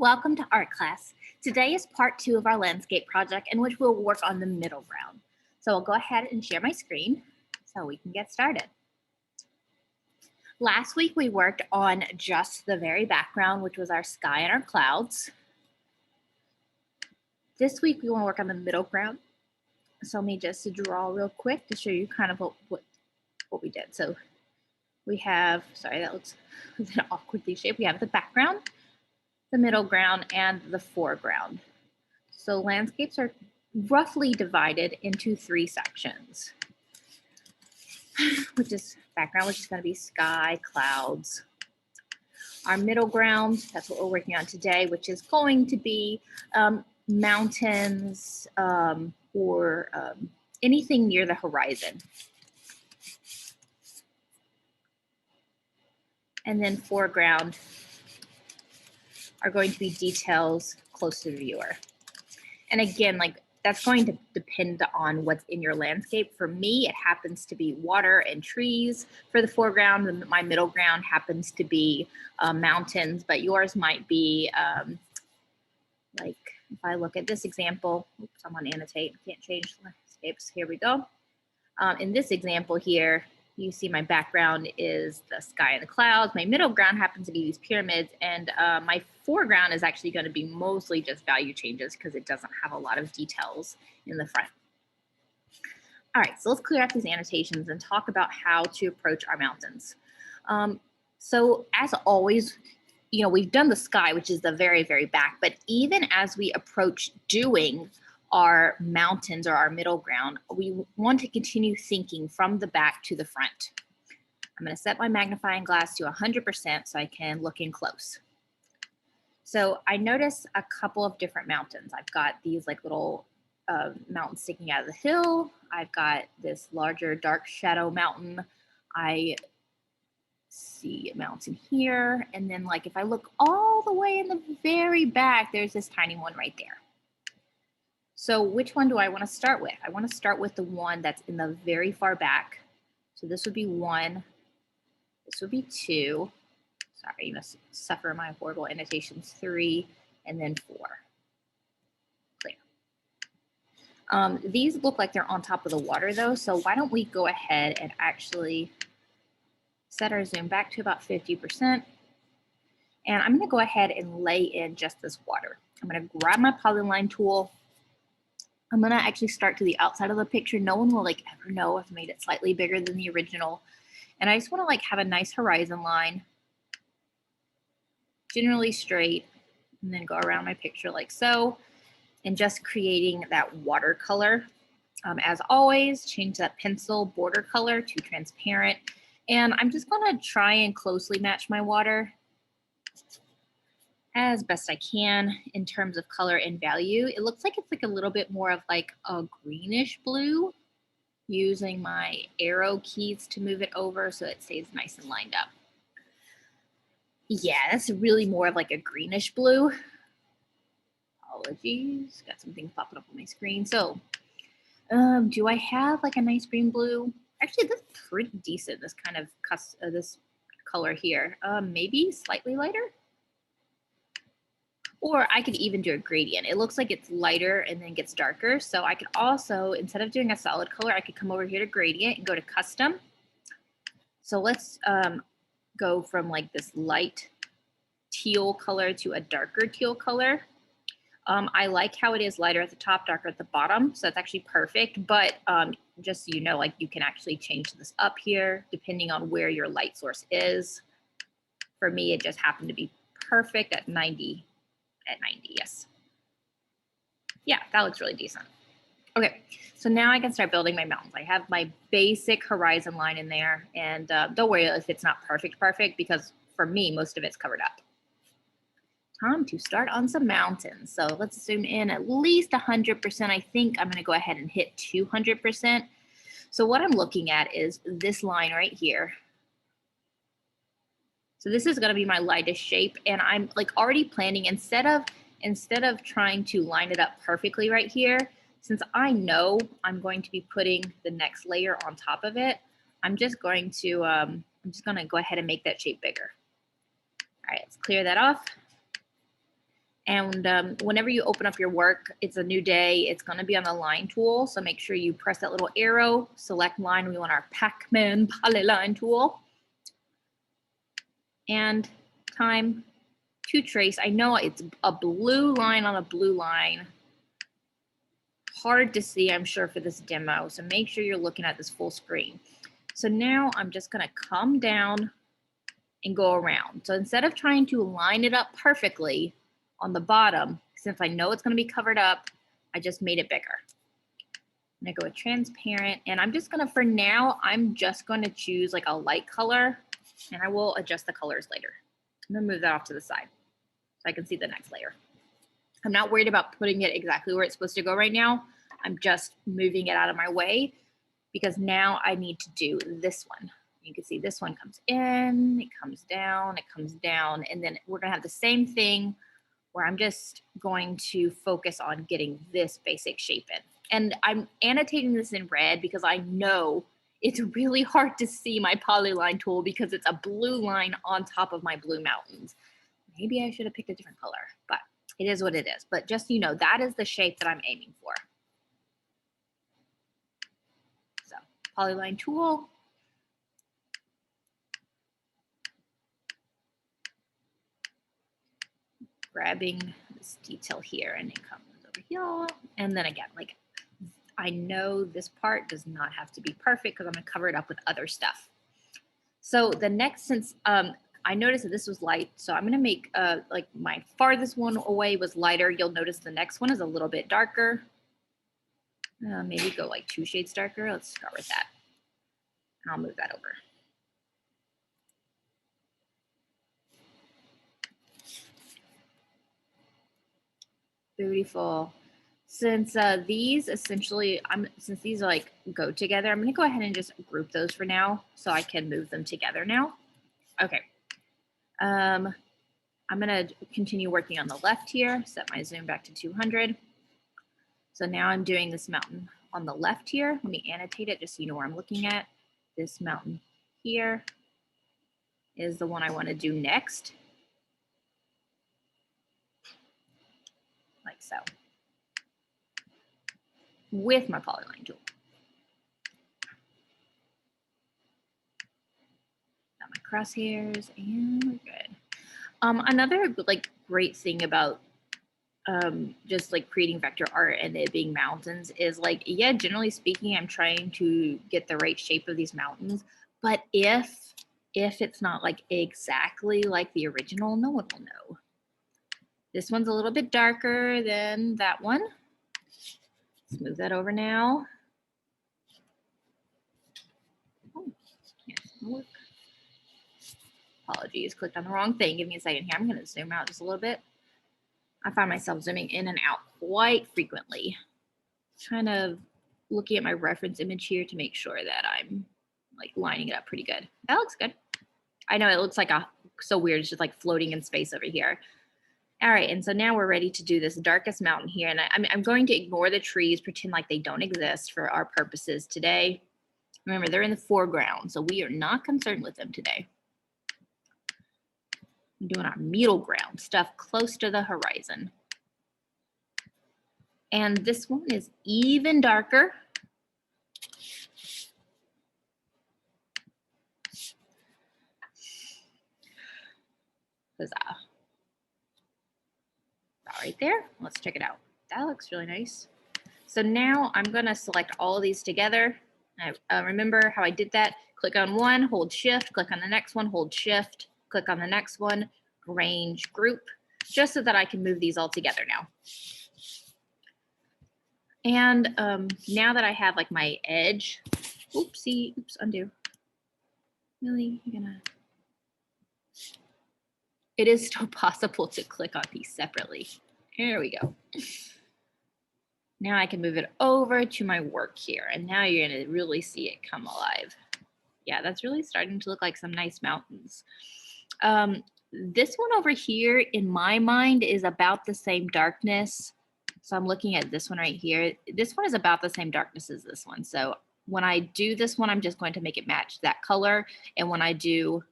Welcome to art class. Today is part 2 of our landscape project in which we'll work on the middle ground. So I'll go ahead and share my screen so we can get started. Last week we worked on just the very background, which was our sky and our clouds. This week we want to work on the middle ground. So let me just draw real quick to show you kind of what we did. So we have, sorry, that looks awkwardly shaped. We have the background, the middle ground, and the foreground. So landscapes are roughly divided into 3 sections, which is background, which is going to be sky, clouds. Our middle ground, that's what we're working on today, which is going to be mountains or anything near the horizon. And then foreground are going to be details close to the viewer. And again, that's going to depend on what's in your landscape. For me, it happens to be water and trees for the foreground, and my middle ground happens to be mountains, but yours might be like, if I look at this example, oops, I'm on annotate, can't change landscapes, here we go. In this example here, you see my background is the sky and the clouds. My middle ground happens to be these pyramids, and my foreground is actually going to be mostly just value changes because it doesn't have a lot of details in the front. All right, so let's clear up these annotations and talk about how to approach our mountains. So as always, you know, we've done the sky, which is the very, very back, but even as we approach doing our mountains or our middle ground, we want to continue thinking from the back to the front. I'm going to set my magnifying glass to 100% so I can look in close. So I notice a couple of different mountains. I've got these like little mountains sticking out of the hill. I've got this larger dark shadow mountain. I see a mountain here. And then like if I look all the way in the very back, there's this tiny one right there. So which one do I want to start with? I want to start with the one that's in the very far back. So this would be 1, this would be 2. Sorry, you must suffer my horrible annotations, 3, and then 4. Clear. These look like they're on top of the water though, so why don't we go ahead and actually set our zoom back to about 50%. And I'm going to go ahead and lay in just this water. I'm going to grab my polyline tool. I'm gonna actually start to the outside of the picture. No one will ever know I've made it slightly bigger than the original. And I just wanna have a nice horizon line, generally straight, and then go around my picture like so, and just creating that watercolor. As always, change that pencil border color to transparent. And I'm just gonna try and closely match my water as best I can in terms of color and value. It looks like it's a little bit more of a greenish blue, using my arrow keys to move it over so it stays nice and lined up. Yeah, that's really more of a greenish blue. Apologies, got some things popping up on my screen. So do I have a nice green blue? Actually, that's pretty decent, this kind of this color here. Maybe slightly lighter? Or I could even do a gradient. It looks like it's lighter and then gets darker. So I could also, instead of doing a solid color, I could come over here to gradient and go to custom. So let's go from this light teal color to a darker teal color. I like how it is lighter at the top, darker at the bottom. So that's actually perfect. But just so you know, you can actually change this up here depending on where your light source is. For me, it just happened to be perfect at 90. At 90, yes. Yeah, that looks really decent. Okay, so now I can start building my mountains. I have my basic horizon line in there, and don't worry if it's not perfect, because for me, most of it's covered up. Time to start on some mountains. So let's zoom in at least 100%. I think I'm gonna go ahead and hit 200%. So what I'm looking at is this line right here. So this is going to be my lightest shape, and I'm already planning, instead of trying to line it up perfectly right here, since I know I'm going to be putting the next layer on top of it, I'm just going to go ahead and make that shape bigger. All right, let's clear that off. And whenever you open up your work, it's a new day. It's going to be on the line tool. So make sure you press that little arrow, select line. We want our Pac-Man polyline tool. And time to trace. I know it's a blue line on a blue line. Hard to see, I'm sure, for this demo. So make sure you're looking at this full screen. So now I'm just going to come down and go around. So instead of trying to line it up perfectly on the bottom, since I know it's going to be covered up, I just made it bigger. I'm going to go with transparent, and I'm just going to, for now, I'm just going to choose like a light color, and I will adjust the colors later. I'm going to move that off to the side so I can see the next layer. I'm not worried about putting it exactly where it's supposed to go right now. I'm just moving it out of my way because now I need to do this one. You can see this one comes in, it comes down, and then we're going to have the same thing where I'm just going to focus on getting this basic shape in. And I'm annotating this in red because I know it's really hard to see my polyline tool because it's a blue line on top of my blue mountains. Maybe I should have picked a different color, but it is what it is. But just so you know, that is the shape that I'm aiming for. So polyline tool. Grabbing this detail here, and it comes over here. And then again, like, I know this part does not have to be perfect because I'm going to cover it up with other stuff. So the next, since I noticed that this was light, so I'm going to make like my farthest one away was lighter. You'll notice the next one is a little bit darker. Maybe go like 2 shades darker. Let's start with that. I'll move that over. Beautiful. Since these essentially, since these like go together, I'm going to go ahead and just group those for now so I can move them together now. Okay. I'm going to continue working on the left here, set my zoom back to 200. So now I'm doing this mountain on the left here. Let me annotate it just so you know where I'm looking at. This mountain here is the one I want to do next. Like so. With my polyline tool. Got my crosshairs and we're good. Another like great thing about just like creating vector art and it being mountains is like, yeah, generally speaking, I'm trying to get the right shape of these mountains. But if it's not like exactly like the original, no one will know. This one's a little bit darker than that one. Let's move that over now. Oh, can't work. Apologies, clicked on the wrong thing. Give me a second here. I'm going to zoom out just a little bit. I find myself zooming in and out quite frequently. Trying to looking at my reference image here to make sure that I'm like lining it up pretty good. That looks good. I know it looks like so weird. It's just like floating in space over here. All right, and so now we're ready to do this darkest mountain here. And I'm going to ignore the trees, pretend like they don't exist for our purposes today. Remember, they're in the foreground, so we are not concerned with them today. I'm doing our middle ground, stuff close to the horizon. And this one is even darker. Huzzah. Right there. Let's check it out. That looks really nice. So now I'm going to select all of these together. Remember how I did that? Click on one, hold shift, click on the next one, hold shift, click on the next one, arrange group, just so that I can move these all together now. And now that I have like my edge, oopsie, oops, undo. Really, you're gonna, it is still possible to click on these separately. Here we go. Now I can move it over to my work here, and now you're gonna really see it come alive. Yeah, that's really starting to look like some nice mountains. This one over here, in my mind, is about the same darkness. So I'm looking at this one right here. This one is about the same darkness as this one. So when I do this one, I'm just going to make it match that color. And when I do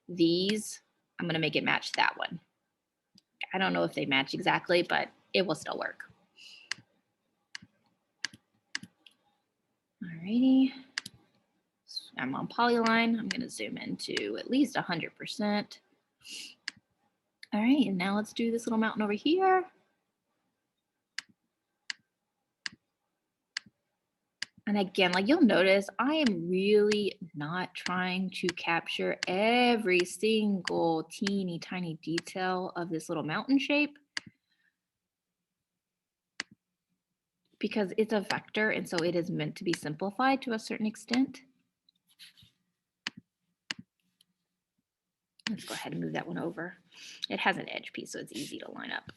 these, I'm gonna make it match that one. I don't know if they match exactly, but it will still work. Alrighty. I'm on polyline. I'm going to zoom into at least 100%. All right, and now let's do this little mountain over here. And again, like you'll notice, I am really not trying to capture every single teeny tiny detail of this little mountain shape, because it's a vector, and so it is meant to be simplified to a certain extent. Let's go ahead and move that one over. It has an edge piece, so it's easy to line up.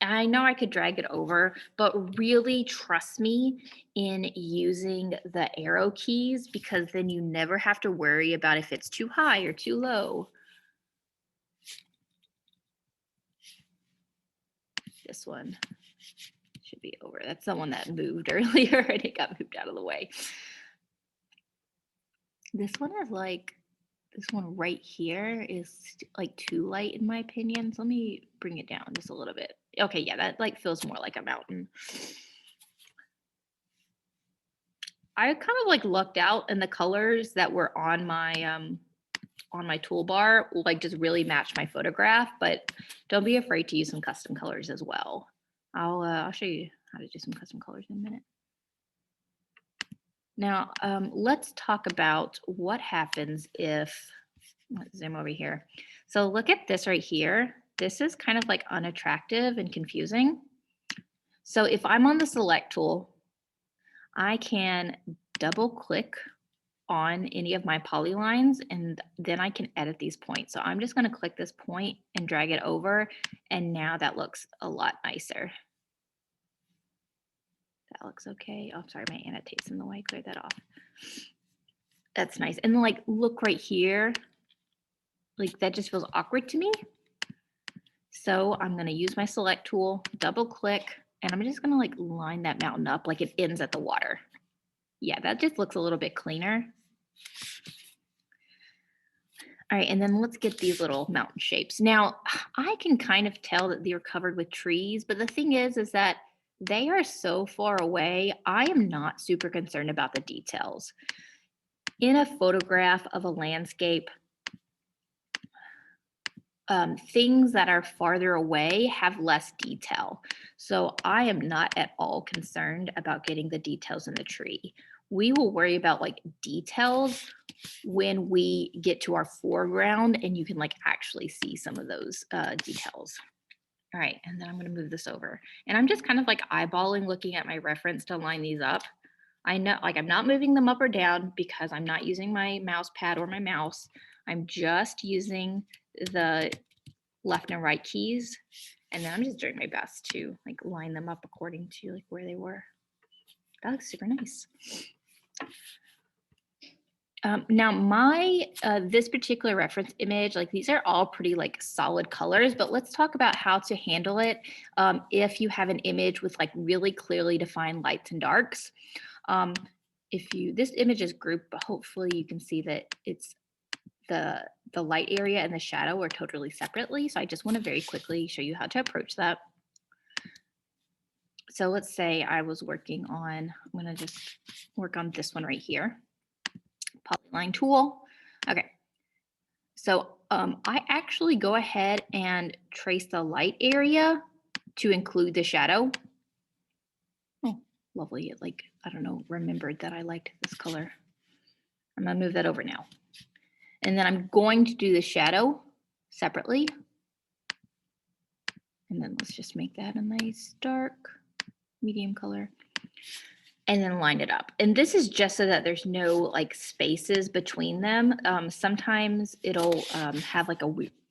I know I could drag it over, but really trust me in using the arrow keys, because then you never have to worry about if it's too high or too low. This one should be over. That's the one that moved earlier and it got moved out of the way. This one is like, this one right here is like too light in my opinion. So let me bring it down just a little bit. Okay, yeah, that like feels more like a mountain. I kind of like lucked out, and the colors that were on my toolbar will like just really match my photograph, but don't be afraid to use some custom colors as well. I'll show you how to do some custom colors in a minute. Now, let's talk about what happens if, let's zoom over here. So look at this right here. This is kind of like unattractive and confusing. So if I'm on the select tool, I can double click on any of my polylines, and then I can edit these points. So I'm just going to click this point and drag it over, and now that looks a lot nicer. That looks okay. Oh, sorry, my annotate's in the way. Clear that off. That's nice. And then like, look right here. Like that just feels awkward to me. So I'm going to use my select tool, double click, and I'm just going to like line that mountain up like it ends at the water. Yeah, that just looks a little bit cleaner. All right, and then let's get these little mountain shapes. Now, I can kind of tell that they're covered with trees, but the thing is that they are so far away, I am not super concerned about the details. In a photograph of a landscape, things that are farther away have less detail. So I am not at all concerned about getting the details in the tree. We will worry about like details when we get to our foreground and you can like actually see some of those details. All right, and then I'm going to move this over. And I'm just kind of like eyeballing, looking at my reference to line these up. I know, like I'm not moving them up or down because I'm not using my mouse pad or my mouse. I'm just using the left and right keys. And then I'm just doing my best to like line them up according to like where they were. That looks super nice. Now my, this particular reference image, like these are all pretty like solid colors, but let's talk about how to handle it if you have an image with like really clearly defined lights and darks. This image is grouped, but hopefully you can see that it's the light area and the shadow are totally separately. So I just want to very quickly show you how to approach that. So let's say I was working on, I'm going to just work on this one right here. Polyline tool. Okay. So I actually go ahead and trace the light area to include the shadow. Oh, lovely. It like, I don't know, remembered that I liked this color. I'm going to move that over now. And then I'm going to do the shadow separately. And then let's just make that a nice dark medium color. And then line it up. And this is just so that there's no like spaces between them. Sometimes it'll have like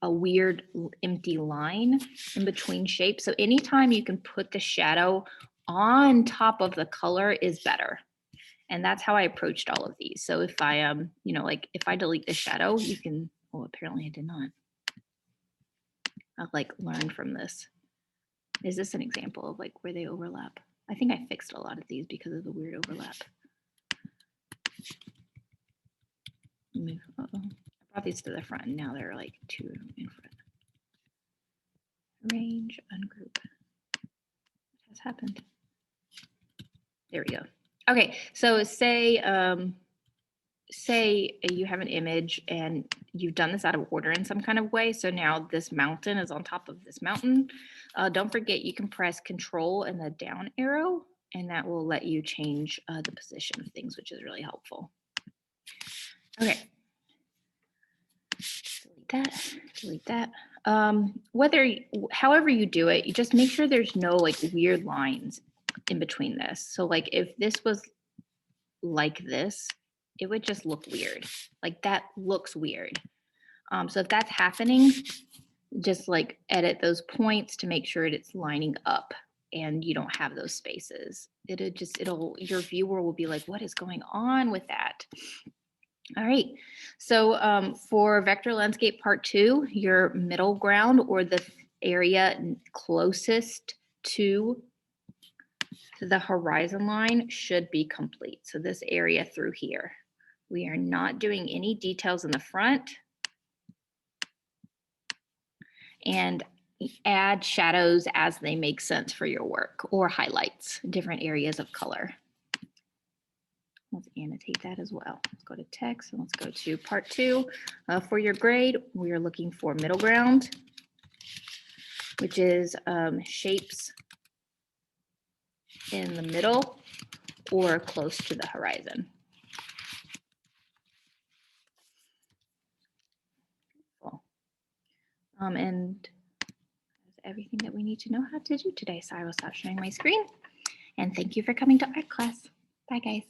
a weird empty line in between shapes. So anytime you can put the shadow on top of the color is better. And that's how I approached all of these. So if I, you know, like if I delete the shadow, you can, oh, apparently I did not. I'll like learn from this. Is this an example of like where they overlap? I think I fixed a lot of these because of the weird overlap. I brought these to the front and now they're like two in front. Arrange, ungroup. What has happened? There we go. Okay, so say you have an image and you've done this out of order in some kind of way. So now this mountain is on top of this mountain. Don't forget you can press Control and the down arrow, and that will let you change the position of things, which is really helpful. Okay. Delete that. However you do it, you just make sure there's no like weird lines in between this. So like if this was like this, it would just look weird. Like that looks weird. So if that's happening, just like edit those points to make sure it's lining up and you don't have those spaces. Your viewer will be like, what is going on with that? All right, so for vector landscape part 2, your middle ground or the area closest to the horizon line should be complete. So this area through here. We are not doing any details in the front. And add shadows as they make sense for your work, or highlights, different areas of color. Let's annotate that as well. Let's go to text and let's go to part 2. For your grade, we are looking for middle ground, which is shapes in the middle or close to the horizon. Cool. And that's everything that we need to know how to do today. So I will stop sharing my screen. And thank you for coming to art class. Bye, guys.